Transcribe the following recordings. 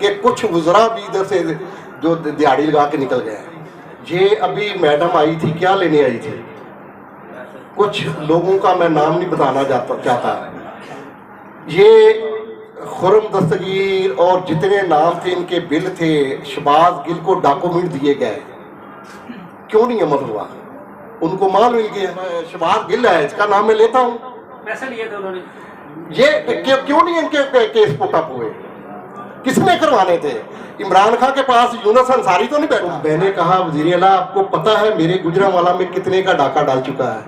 کہ کچھ وزراء بھی ادھر سے جو دیہڑی لگا کے نکل گئے ہیں. یہ ابھی میڈم آئی تھی, کیا لینے آئی تھی؟ کچھ لوگوں کا میں نام نہیں بتانا چاہتا. یہ خرم دستگیر اور جتنے نام تھے ان کے بل تھے, شہباز گل کو ڈاکومنٹ دیے گئے, کیوں نہیں عمل ہوا؟ ان کو مال مل گیا. شہباز گل ہے, اس کا نام میں لیتا ہوں. پیسے لیے تھے انہوں نے, یہ کیوں نہیں ان کے کیس پٹ اپ ہوئے؟ کس نے کروانے تھے؟ عمران خان کے پاس یونس انصاری تو نہیں بیٹھا. میں نے کہا وزیر اعلیٰ آپ کو پتہ ہے میرے گجرانوالہ میں کتنے کا ڈاکہ ڈال چکا ہے؟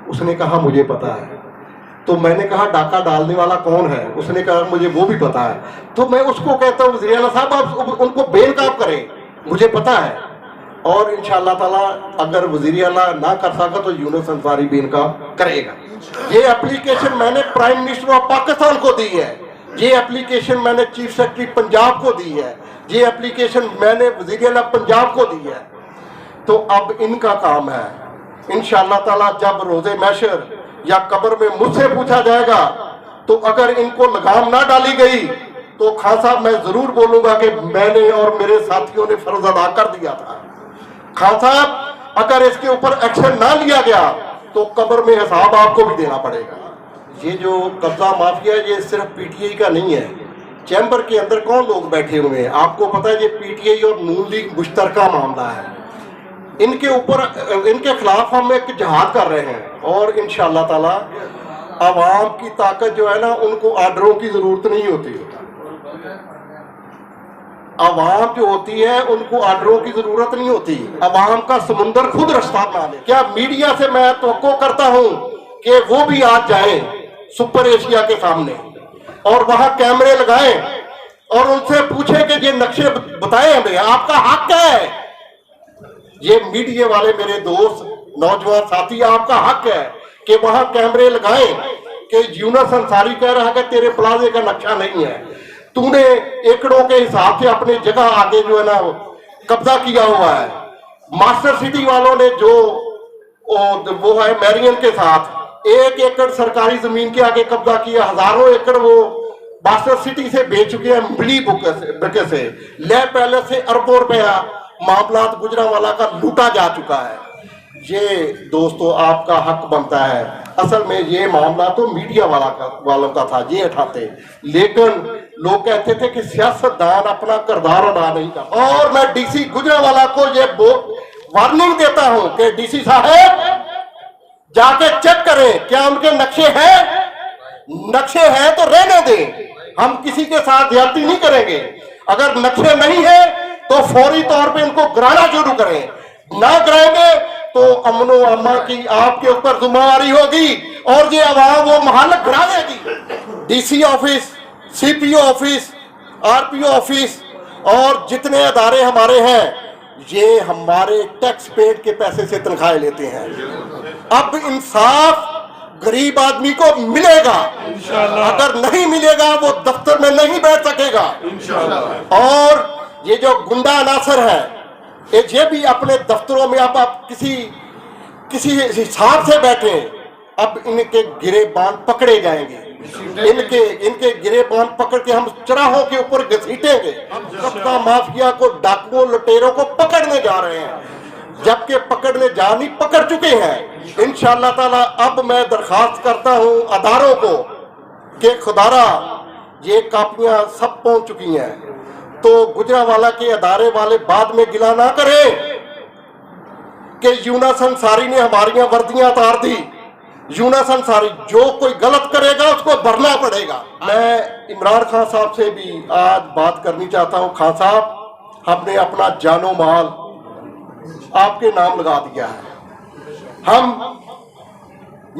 اس نے کہا مجھے پتہ ہے. تو میں نے کہا ڈاکہ ڈالنے والا کون ہے؟ اس نے کہا مجھے وہ بھی پتہ ہے. تو میں اس کو کہتا ہوں وزیر اعلیٰ صاحب آپ ان کو بے نقاب کریں, مجھے پتہ ہے. اور انشاءاللہ تعالیٰ اگر وزیر اعلیٰ نہ کر سکا تو یونس انصاری بے نقاب کرے گا. یہ اپلیکیشن میں نے پرائم منسٹر آف پاکستان کو دی ہے, یہ اپلیکیشن میں نے چیف سیکرٹری پنجاب کو دی ہے, یہ اپلیکیشن میں نے وزیر اعلیٰ پنجاب کو دی ہے. تو اب ان کا کام ہے انشاءاللہ تعالیٰ جب روز محشر یا قبر میں مجھ سے پوچھا جائے گا تو اگر ان کو لگام نہ ڈالی گئی تو خان صاحب میں ضرور بولوں گا کہ میں نے اور میرے ساتھیوں نے فرض ادا کر دیا تھا. خان صاحب اگر اس کے اوپر ایکشن نہ لیا گیا تو قبر میں حساب آپ کو بھی دینا پڑے گا. یہ جو قبضہ مافیا ہے یہ صرف پی ٹی آئی کا نہیں ہے. چیمبر کے اندر کون لوگ بیٹھے ہوئے ہیں آپ کو پتہ ہے؟ یہ پی ٹی آئی اور نون لیگ مشترکہ معاملہ ہے. ان کے اوپر ان کے خلاف ہم ایک جہاد کر رہے ہیں اور انشاءاللہ تعالی عوام کی طاقت جو ہے نا ان کو آرڈروں کی ضرورت نہیں ہوتی. عوام جو ہوتی ہے ان کو آرڈروں کی ضرورت نہیں ہوتی, عوام کا سمندر خود رستہ بنا لے. کیا میڈیا سے میں توقع کرتا ہوں کہ وہ بھی آج جائیں سپر ایشیا کے سامنے اور وہاں کیمرے لگائیں اور ان سے پوچھیں کہ یہ نقشے بتائیں ہمیں, آپ کا حق کیا ہے؟ یہ میڈیا والے میرے دوست نوجوان ساتھی, آپ کا حق ہے کہ وہاں کیمرے لگائیں کہ یونس انصاری کہہ رہا ہے کہ تیرے پلازے کا نقشہ نہیں ہے, تو نے ایکڑوں کے حساب سے اپنی جگہ آگے جو ہے نا قبضہ کیا ہوا ہے. ماسٹر سٹی والوں نے جو وہ ہے میرین کے ساتھ 1 ایکڑ سرکاری زمین کے آگے قبضہ کیا, ہزاروں ایکڑ وہ ماسٹر سٹی سے بیچ چکے ہیں ملی بکے سے. لے پیلس سے اربوں روپیہ معاملات گجرانوالہ کا لوٹا جا چکا ہے. یہ دوستو آپ کا حق بنتا ہے. اصل میں یہ معاملہ تو میڈیا والوں کا تھا, یہ اٹھاتے, لیکن لوگ کہتے تھے کہ سیاستدان اپنا کردار ادا نہیں کرتا. اور میں ڈی سی گجرانوالہ کو یہ وارننگ دیتا ہوں کہ ڈی سی صاحب جا کے چیک کریں کیا ان کے نقشے ہیں. نقشے ہیں تو رہنے دیں, ہم کسی کے ساتھ زیادتی نہیں کریں گے. اگر نقشے نہیں ہیں تو فوری طور پہ ان کو گرانا شروع کریں, نہ گرائیں گے تو امن و امان کی آپ کے اوپر ذمہ داری ہوگی اور یہ عوام وہ محل گرا دے گی. D C office, C P O office, R P O office اور جتنے ادارے ہمارے ہیں یہ ہمارے ٹیکس پیڈ کے پیسے سے تنخواہیں لیتے ہیں. اب انصاف غریب آدمی کو ملے گا, اگر نہیں ملے گا وہ دفتر میں نہیں بیٹھ سکے گا. اور یہ جو گنڈا عناصر ہے یہ بھی اپنے دفتروں میں اب آپ کسی حساب سے بیٹھیں, اب ان کے گرے باندھ پکڑے جائیں گے. ان کے گرے باندھ پکڑ کے ہم چراہوں کے اوپر گھسیٹیں گے. قبضہ مافیا کو, ڈاکوؤں, لٹیروں کو پکڑنے جا رہے ہیں, جبکہ پکڑنے جانی پکڑ چکے ہیں. انشاءاللہ تعالی اب میں درخواست کرتا ہوں اداروں کو کہ خدارا یہ کاپیاں سب پہنچ چکی ہیں تو گجرانوالہ کے ادارے والے بعد میں گلا نہ کریں کہ یونس انصاری نے ہماریاں وردیاں اتار دی. یونس انصاری جو کوئی غلط کرے گا اس کو بھرنا پڑے گا. میں عمران خان صاحب سے بھی آج بات کرنی چاہتا ہوں. خان صاحب ہم نے اپنا جان و مال آپ کے نام لگا دیا ہے.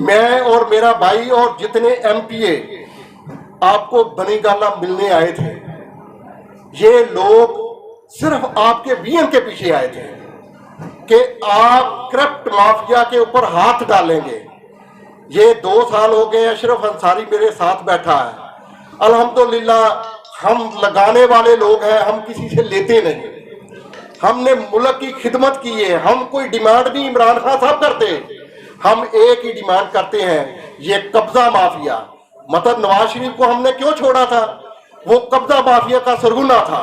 میں اور میرا بھائی اور جتنے ایم پی اے آپ کو بنی گالا ملنے آئے تھے, یہ لوگ صرف آپ کے وی ایم کے پیچھے آئے تھے کہ آپ کرپٹ مافیا کے اوپر ہاتھ ڈالیں گے. یہ 2 سال ہو گئے, اشرف انصاری میرے ساتھ بیٹھا ہے. الحمدللہ ہم لگانے والے لوگ ہیں, ہم کسی سے لیتے نہیں. ہم نے ملک کی خدمت کی ہے. ہم کوئی ڈیمانڈ نہیں عمران خان صاحب کرتے, ہم ایک ہی ڈیمانڈ کرتے ہیں, یہ قبضہ مافیا. مطلب نواز شریف کو ہم نے کیوں چھوڑا تھا؟ وہ قبضہ مافیا کا سرغنہ تھا.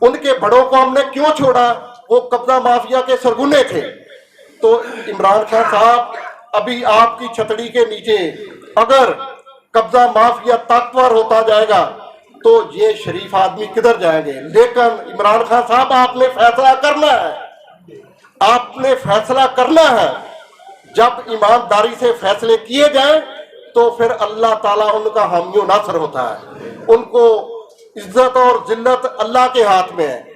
ان کے بڑوں کو ہم نے کیوں چھوڑا؟ وہ قبضہ مافیا کے سرگنے تھے۔ تو عمران خان صاحب، ابھی آپ کی چھتڑی کے نیچے اگر قبضہ مافیا طاقتور ہوتا جائے گا تو یہ شریف آدمی کدھر جائیں گے؟ لیکن عمران خان صاحب، آپ نے فیصلہ کرنا ہے، آپ نے فیصلہ کرنا ہے۔ جب ایمانداری سے فیصلے کیے جائیں تو پھر اللہ تعالیٰ ان کا حامی و ناصر ہوتا ہے۔ ان کو عزت اور ذلت اللہ کے ہاتھ میں ہے۔